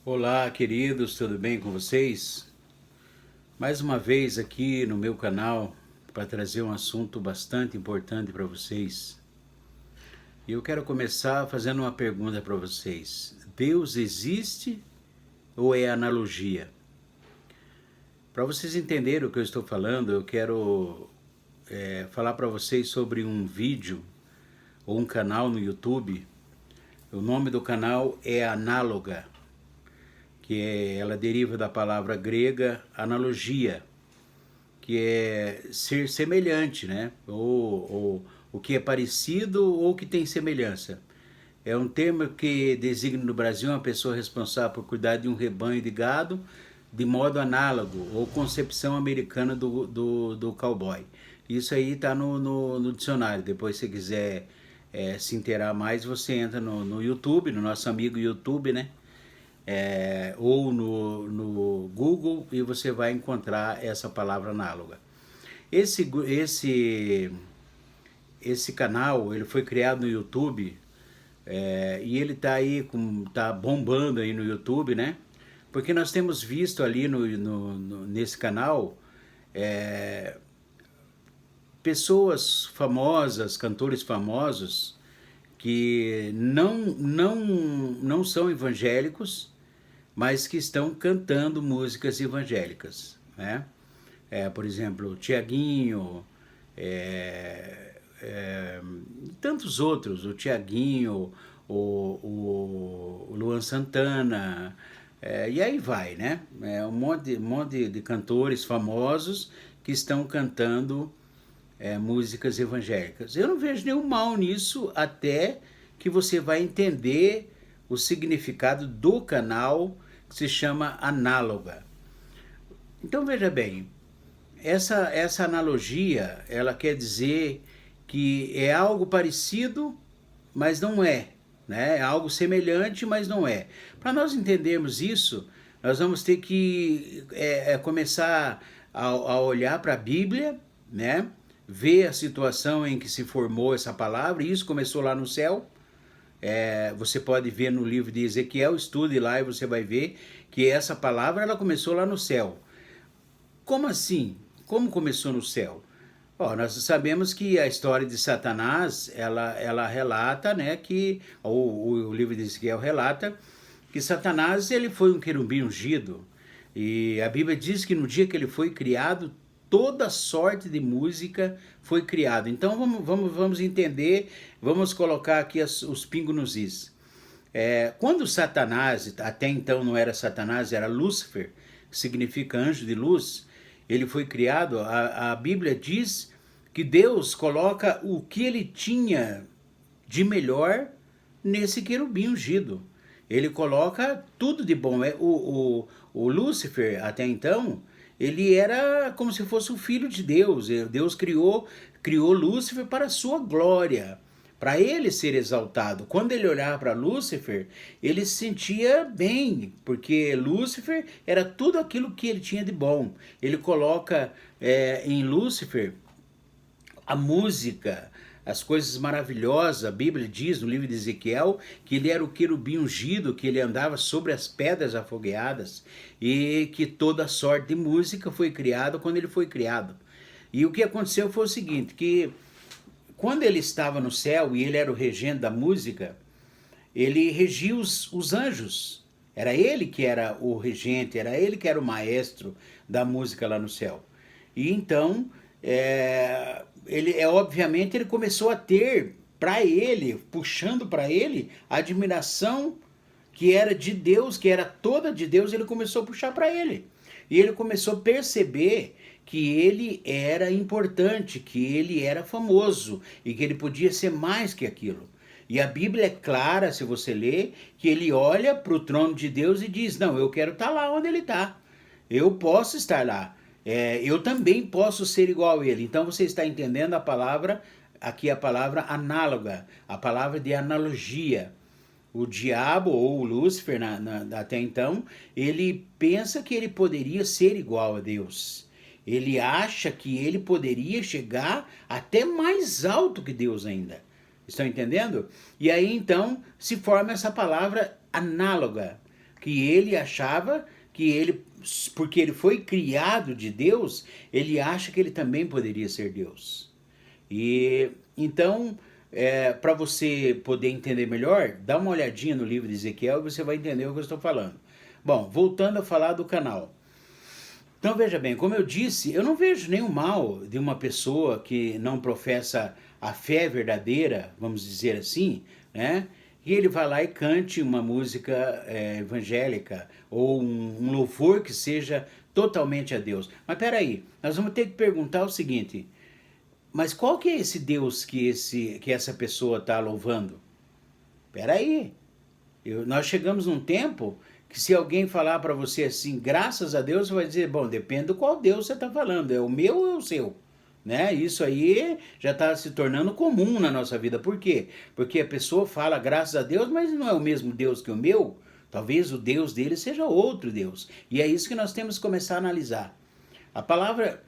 Olá, queridos, tudo bem com vocês? Mais uma vez aqui no meu canal para trazer um assunto bastante importante para vocês. E eu quero começar fazendo uma pergunta para vocês: Deus existe ou é analogia? Para vocês entenderem o que eu estou falando, eu quero falar para vocês sobre um vídeo ou um canal no YouTube. O nome do canal é Análoga, ela deriva da palavra grega analogia, que é ser semelhante, né? Ou o que é parecido ou que tem semelhança. É um termo que designa no Brasil uma pessoa responsável por cuidar de um rebanho de gado de modo análogo, ou concepção americana do cowboy. Isso aí está no dicionário. Depois, se você quiser se inteirar mais, você entra no YouTube, no nosso amigo YouTube, né? Ou no Google, e você vai encontrar essa palavra análoga. Esse, esse, esse canal ele foi criado no YouTube, e ele está aí tá bombando aí no YouTube, né? Porque nós temos visto ali nesse canal pessoas famosas, cantores famosos que não são evangélicos, mas que estão cantando músicas evangélicas, né? Por exemplo, o Tiaguinho, tantos outros, o Tiaguinho, o Luan Santana, e aí vai, né? Um monte de cantores famosos que estão cantando músicas evangélicas. Eu não vejo nenhum mal nisso, até que você vai entender o significado do canal, que se chama Análoga. Então veja bem, essa analogia, ela quer dizer que é algo parecido, mas não é, né? É algo semelhante, mas não é. Para nós entendermos isso, nós vamos ter que começar a olhar para a Bíblia, né? Ver a situação em que se formou essa palavra, e isso começou lá no céu. Você pode ver no livro de Ezequiel, estude lá e você vai ver que essa palavra ela começou lá no céu. Como assim? Como começou no céu? Nós sabemos que a história de Satanás, ela relata, né, que o livro de Ezequiel relata que Satanás ele foi um querubim ungido, e a Bíblia diz que no dia que ele foi criado, toda sorte de música foi criada. Então vamos entender, vamos colocar aqui os pingos nos is. Quando Satanás, até então não era Satanás, era Lúcifer, que significa anjo de luz, ele foi criado, a Bíblia diz que Deus coloca o que ele tinha de melhor nesse querubim ungido. Ele coloca tudo de bom. O Lúcifer, até então, ele era como se fosse o filho de Deus. Deus criou Lúcifer para a sua glória, para ele ser exaltado. Quando ele olhava para Lúcifer, ele se sentia bem, porque Lúcifer era tudo aquilo que ele tinha de bom. Ele coloca em Lúcifer a música, as coisas maravilhosas. A Bíblia diz no livro de Ezequiel que ele era o querubim ungido, que ele andava sobre as pedras afogueadas, e que toda sorte de música foi criada quando ele foi criado. E o que aconteceu foi o seguinte, que quando ele estava no céu e ele era o regente da música, ele regia os anjos. Era ele que era o regente, era ele que era o maestro da música lá no céu. E então, obviamente ele começou a ter para ele, puxando para ele, a admiração que era de Deus, que era toda de Deus, ele começou a puxar para ele. E ele começou a perceber que ele era importante, que ele era famoso e que ele podia ser mais que aquilo. E a Bíblia é clara, se você ler, que ele olha para o trono de Deus e diz: não, eu quero estar lá onde ele está. Eu posso estar lá. Eu também posso ser igual a ele. Então você está entendendo a palavra, aqui a palavra análoga, a palavra de analogia. O diabo, ou o Lúcifer, até então, ele pensa que ele poderia ser igual a Deus. Ele acha que ele poderia chegar até mais alto que Deus ainda. Estão entendendo? E aí então se forma essa palavra análoga. que ele achava que ele, porque ele foi criado de Deus, ele acha que ele também poderia ser Deus. E então, para você poder entender melhor, dá uma olhadinha no livro de Ezequiel e você vai entender o que eu estou falando. Bom, voltando a falar do canal. Então veja bem, como eu disse, eu não vejo nenhum mal de uma pessoa que não professa a fé verdadeira, vamos dizer assim, né? E ele vai lá e cante uma música evangélica ou um louvor que seja totalmente a Deus. Mas peraí, nós vamos ter que perguntar o seguinte: mas qual que é esse Deus que essa pessoa está louvando? Peraí, nós chegamos num tempo que se alguém falar para você assim, graças a Deus, você vai dizer, bom, depende do qual Deus você está falando, é o meu ou é o seu? Né? Isso aí já está se tornando comum na nossa vida. Por quê? Porque a pessoa fala graças a Deus, mas não é o mesmo Deus que o meu. Talvez o Deus dele seja outro Deus. E é isso que nós temos que começar a analisar. A palavra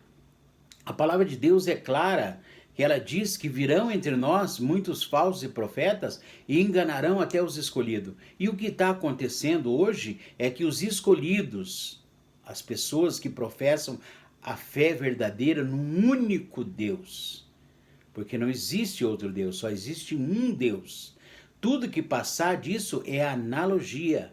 de Deus é clara, que ela diz que virão entre nós muitos falsos profetas e enganarão até os escolhidos. E o que está acontecendo hoje é que os escolhidos, as pessoas que professam a fé verdadeira num único Deus, porque não existe outro Deus, só existe um Deus. Tudo que passar disso é analogia,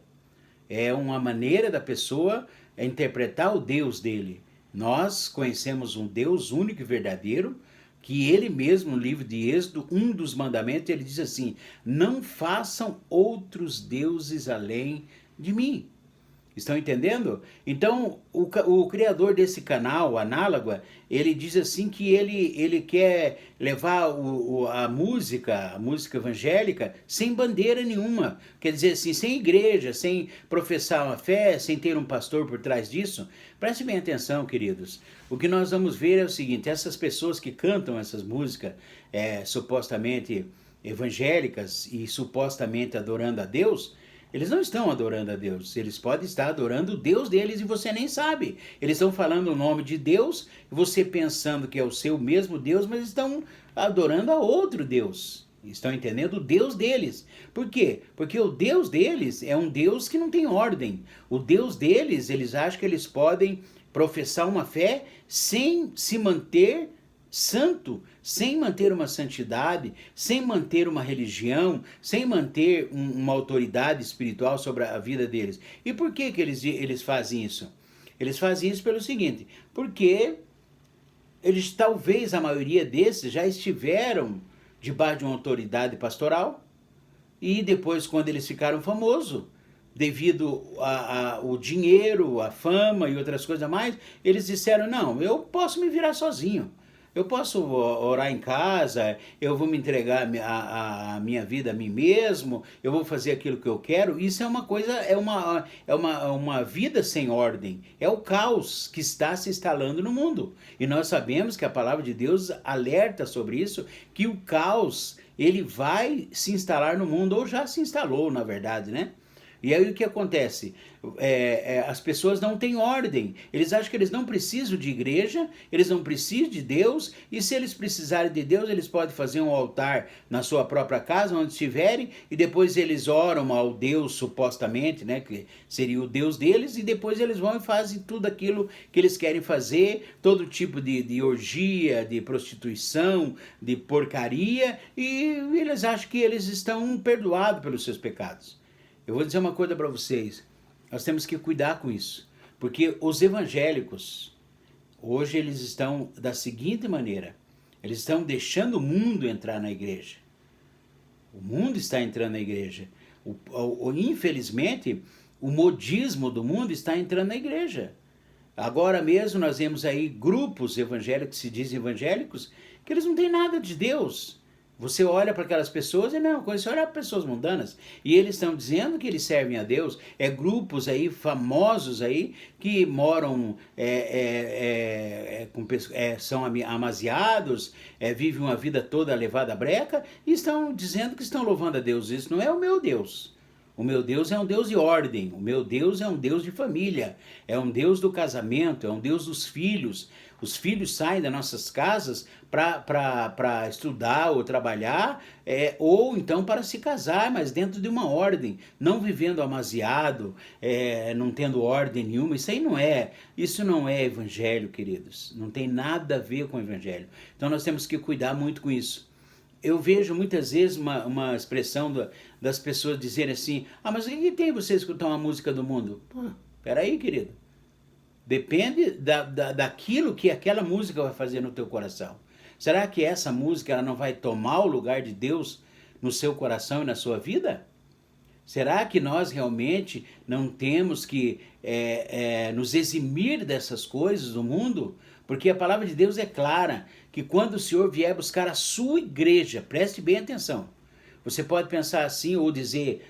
é uma maneira da pessoa interpretar o Deus dele. Nós conhecemos um Deus único e verdadeiro, que ele mesmo, no livro de Êxodo, um dos mandamentos, ele diz assim: não façam outros deuses além de mim. Estão entendendo? Então, o criador desse canal, Análoga, ele diz assim que ele quer levar a música evangélica sem bandeira nenhuma. Quer dizer assim, sem igreja, sem professar uma fé, sem ter um pastor por trás disso. Preste bem atenção, queridos. O que nós vamos ver é o seguinte: essas pessoas que cantam essas músicas supostamente evangélicas e supostamente adorando a Deus, eles não estão adorando a Deus, eles podem estar adorando o Deus deles e você nem sabe. Eles estão falando o nome de Deus, você pensando que é o seu mesmo Deus, mas estão adorando a outro Deus. Estão entendendo? O Deus deles. Por quê? Porque o Deus deles é um Deus que não tem ordem. O Deus deles, eles acham que eles podem professar uma fé sem se manter santo, sem manter uma santidade, sem manter uma religião, sem manter uma autoridade espiritual sobre a vida deles. E por que eles fazem isso? Eles fazem isso pelo seguinte: porque eles, talvez a maioria desses, já estiveram debaixo de uma autoridade pastoral e depois, quando eles ficaram famosos, devido ao dinheiro, a fama e outras coisas mais, eles disseram: não, eu posso me virar sozinho. Eu posso orar em casa, eu vou me entregar a minha vida a mim mesmo, eu vou fazer aquilo que eu quero. Isso é uma coisa, é uma vida sem ordem. É o caos que está se instalando no mundo. E nós sabemos que a palavra de Deus alerta sobre isso, que o caos, ele vai se instalar no mundo, ou já se instalou, na verdade, né? E aí o que acontece? As pessoas não têm ordem, eles acham que eles não precisam de igreja, eles não precisam de Deus, e se eles precisarem de Deus, eles podem fazer um altar na sua própria casa, onde estiverem, e depois eles oram ao Deus, supostamente, né, que seria o Deus deles, e depois eles vão e fazem tudo aquilo que eles querem fazer, todo tipo de orgia, de prostituição, de porcaria, e eles acham que eles estão perdoados pelos seus pecados. Eu vou dizer uma coisa para vocês, nós temos que cuidar com isso, porque os evangélicos, hoje eles estão da seguinte maneira: eles estão deixando o mundo entrar na igreja. O mundo está entrando na igreja. Infelizmente, o modismo do mundo está entrando na igreja. Agora mesmo nós vemos aí grupos evangélicos, que se dizem evangélicos, que eles não têm nada de Deus. Você olha para aquelas pessoas, é a mesma coisa, você olha para pessoas mundanas, e eles estão dizendo que eles servem a Deus. Grupos aí, famosos aí, que moram, são amasiados, vivem uma vida toda levada à breca, e estão dizendo que estão louvando a Deus. Isso não é o meu Deus. O meu Deus é um Deus de ordem, o meu Deus é um Deus de família, é um Deus do casamento, é um Deus dos filhos. Os filhos saem das nossas casas para estudar ou trabalhar, ou então para se casar, mas dentro de uma ordem, não vivendo amaziado, não tendo ordem nenhuma. Isso não é evangelho, queridos. Não tem nada a ver com o evangelho. Então nós temos que cuidar muito com isso. Eu vejo muitas vezes uma expressão das pessoas dizerem assim: ah, mas o que tem você escutar uma música do mundo? Pô, peraí, querido. Depende daquilo que aquela música vai fazer no teu coração. Será que essa música ela não vai tomar o lugar de Deus no seu coração e na sua vida? Será que nós realmente não temos que nos eximir dessas coisas do mundo? Porque a palavra de Deus é clara, que quando o Senhor vier buscar a sua igreja, preste bem atenção. Você pode pensar assim ou dizer: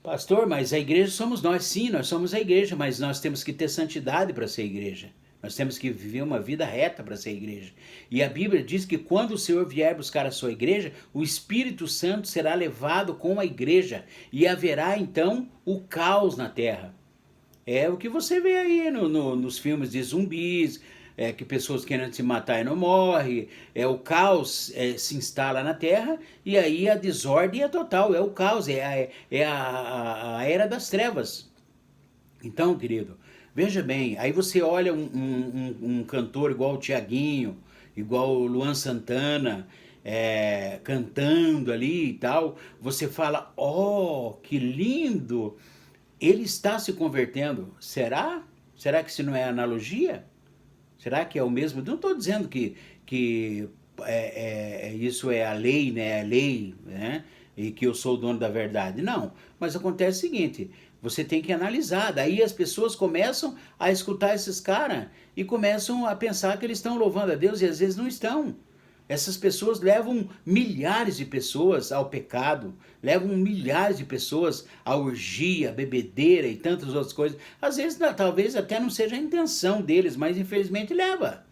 pastor, mas a igreja somos nós. Sim, nós somos a igreja, mas nós temos que ter santidade para ser igreja. Nós temos que viver uma vida reta para ser igreja. E a Bíblia diz que quando o Senhor vier buscar a sua igreja, o Espírito Santo será levado com a igreja e haverá então o caos na terra. É o que você vê aí nos filmes de zumbis, que pessoas querendo se matar e não morrem, o caos se instala na terra e aí a desordem é total, é o caos, a era das trevas. Então, querido, veja bem, aí você olha um cantor igual o Tiaguinho, igual o Luan Santana, cantando ali e tal, você fala: oh, que lindo, ele está se convertendo. Será? Será que isso não é analogia? Será que é o mesmo? Não estou dizendo que isso é a lei, né? É a lei, né? E que eu sou o dono da verdade. Não, mas acontece o seguinte: você tem que analisar. Daí as pessoas começam a escutar esses caras e começam a pensar que eles estão louvando a Deus e às vezes não estão. Essas pessoas levam milhares de pessoas ao pecado, levam milhares de pessoas à orgia, à bebedeira e tantas outras coisas. Às vezes, talvez até não seja a intenção deles, mas infelizmente leva,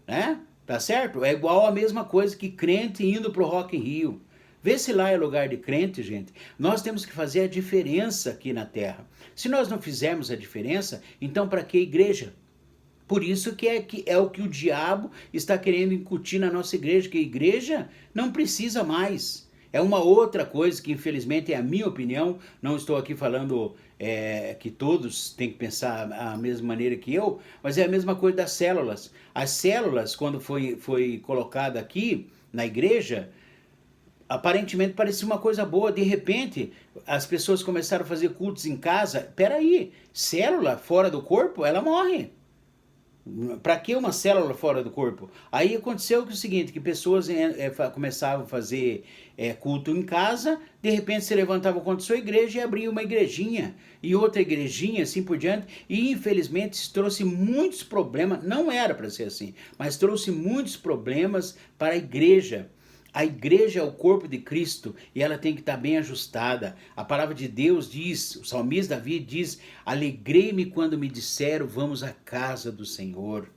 né? Tá certo? É igual a mesma coisa que crente indo pro Rock in Rio. Vê se lá é lugar de crente, gente. Nós temos que fazer a diferença aqui na terra. Se nós não fizermos a diferença, então para que igreja? Por isso que é o que o diabo está querendo incutir na nossa igreja, que a igreja não precisa mais. É uma outra coisa que infelizmente é a minha opinião, não estou aqui falando que todos têm que pensar a mesma maneira que eu, mas é a mesma coisa das células. As células, quando foi colocada aqui na igreja, aparentemente parecia uma coisa boa, de repente as pessoas começaram a fazer cultos em casa. Peraí, célula fora do corpo, ela morre. Para que uma célula fora do corpo? Aí aconteceu que o seguinte, que pessoas começavam a fazer culto em casa, de repente se levantavam contra a sua igreja e abriam uma igrejinha, e outra igrejinha, assim por diante, e infelizmente isso trouxe muitos problemas, não era para ser assim, mas trouxe muitos problemas para a igreja. A igreja é o corpo de Cristo e ela tem que estar bem ajustada. A palavra de Deus diz, o salmista Davi diz: alegrei-me quando me disseram, vamos à casa do Senhor.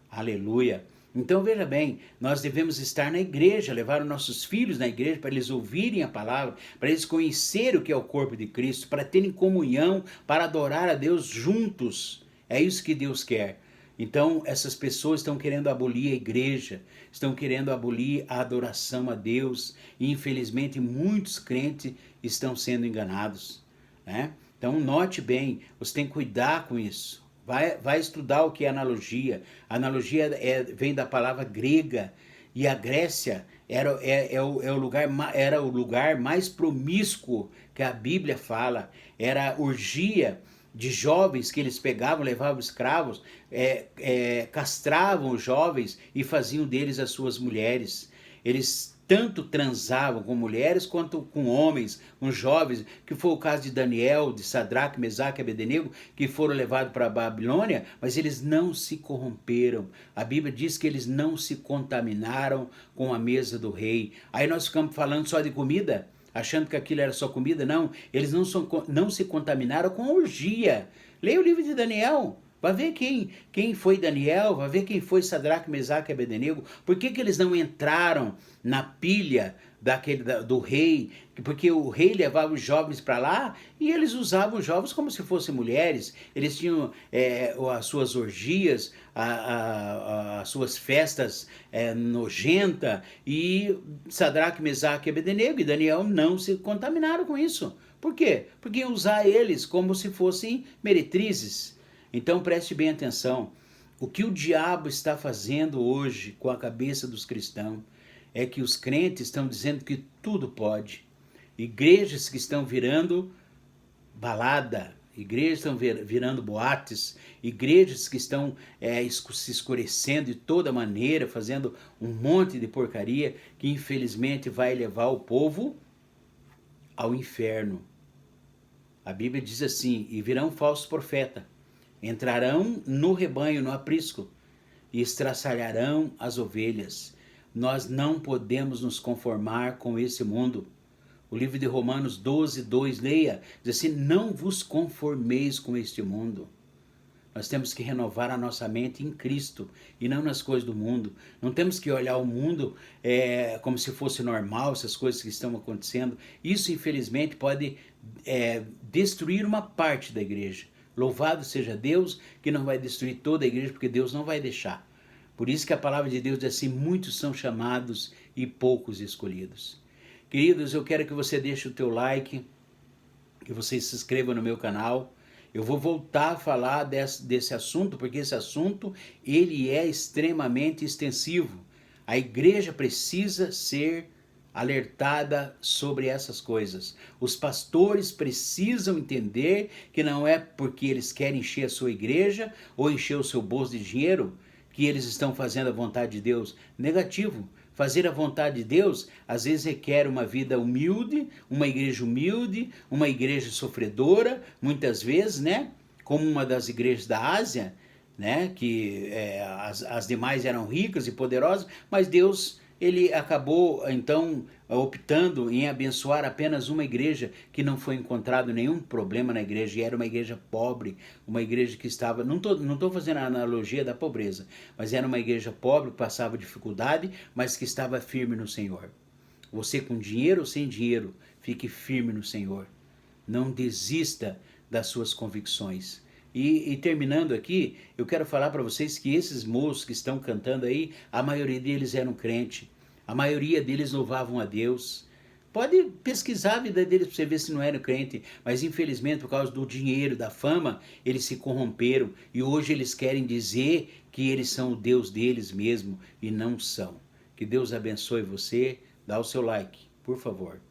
Aleluia. Então veja bem, nós devemos estar na igreja, levar os nossos filhos na igreja para eles ouvirem a palavra, para eles conhecerem o que é o corpo de Cristo, para terem comunhão, para adorar a Deus juntos. É isso que Deus quer. Então, essas pessoas estão querendo abolir a igreja, estão querendo abolir a adoração a Deus, e infelizmente muitos crentes estão sendo enganados, né? Então, note bem, você tem que cuidar com isso. Vai estudar o que é analogia. A analogia vem da palavra grega, e a Grécia era o lugar mais promíscuo que a Bíblia fala, era a orgia de jovens que eles pegavam, levavam escravos, castravam os jovens e faziam deles as suas mulheres. Eles tanto transavam com mulheres quanto com homens, com jovens, que foi o caso de Daniel, de Sadraque, Mesaque e Abednego, que foram levados para a Babilônia, mas eles não se corromperam. A Bíblia diz que eles não se contaminaram com a mesa do rei. Aí nós ficamos falando só de comida, achando que aquilo era só comida. Não, eles não se contaminaram com orgia. Leia o livro de Daniel, vai ver quem foi Daniel, vai ver quem foi Sadraque, Mesaque e Abednego. Por que eles não entraram na pilha do rei, porque o rei levava os jovens para lá e eles usavam os jovens como se fossem mulheres. Eles tinham as suas orgias, as suas festas nojenta, e Sadraque, Mesaque e Abednego e Daniel não se contaminaram com isso. Por quê? Porque iam usar eles como se fossem meretrizes. Então preste bem atenção. O que o diabo está fazendo hoje com a cabeça dos cristãos é que os crentes estão dizendo que tudo pode. Igrejas que estão virando balada, igrejas estão virando boates, igrejas que estão se escurecendo de toda maneira, fazendo um monte de porcaria que infelizmente vai levar o povo ao inferno. A Bíblia diz assim: e virão falsos profetas, entrarão no rebanho, no aprisco, e estraçalharão as ovelhas. Nós não podemos nos conformar com esse mundo. O livro de Romanos 12, 2, leia, diz assim: não vos conformeis com este mundo. Nós temos que renovar a nossa mente em Cristo e não nas coisas do mundo. Não temos que olhar o mundo como se fosse normal, essas coisas que estão acontecendo. Isso, infelizmente, pode destruir uma parte da igreja. Louvado seja Deus, que não vai destruir toda a igreja, porque Deus não vai deixar. Por isso que a palavra de Deus diz assim: muitos são chamados e poucos escolhidos. Queridos, eu quero que você deixe o teu like, que você se inscreva no meu canal. Eu vou voltar a falar desse assunto, porque esse assunto ele é extremamente extensivo. A igreja precisa ser alertada sobre essas coisas. Os pastores precisam entender que não é porque eles querem encher a sua igreja ou encher o seu bolso de dinheiro que eles estão fazendo a vontade de Deus. Negativo. Fazer a vontade de Deus, às vezes requer uma vida humilde, uma igreja sofredora, muitas vezes, né? Como uma das igrejas da Ásia, né? Que as demais eram ricas e poderosas, mas Deus, ele acabou, então, optando em abençoar apenas uma igreja que não foi encontrado nenhum problema na igreja, e era uma igreja pobre, uma igreja que estava, não tô fazendo a analogia da pobreza, mas era uma igreja pobre, que passava dificuldade, mas que estava firme no Senhor. Você com dinheiro ou sem dinheiro, fique firme no Senhor. Não desista das suas convicções. E terminando aqui, eu quero falar para vocês que esses moços que estão cantando aí, a maioria deles eram crente, a maioria deles louvavam a Deus. Pode pesquisar a vida deles para você ver se não eram crente, mas infelizmente por causa do dinheiro, da fama, eles se corromperam e hoje eles querem dizer que eles são o Deus deles mesmo e não são. Que Deus abençoe você, dá o seu like, por favor.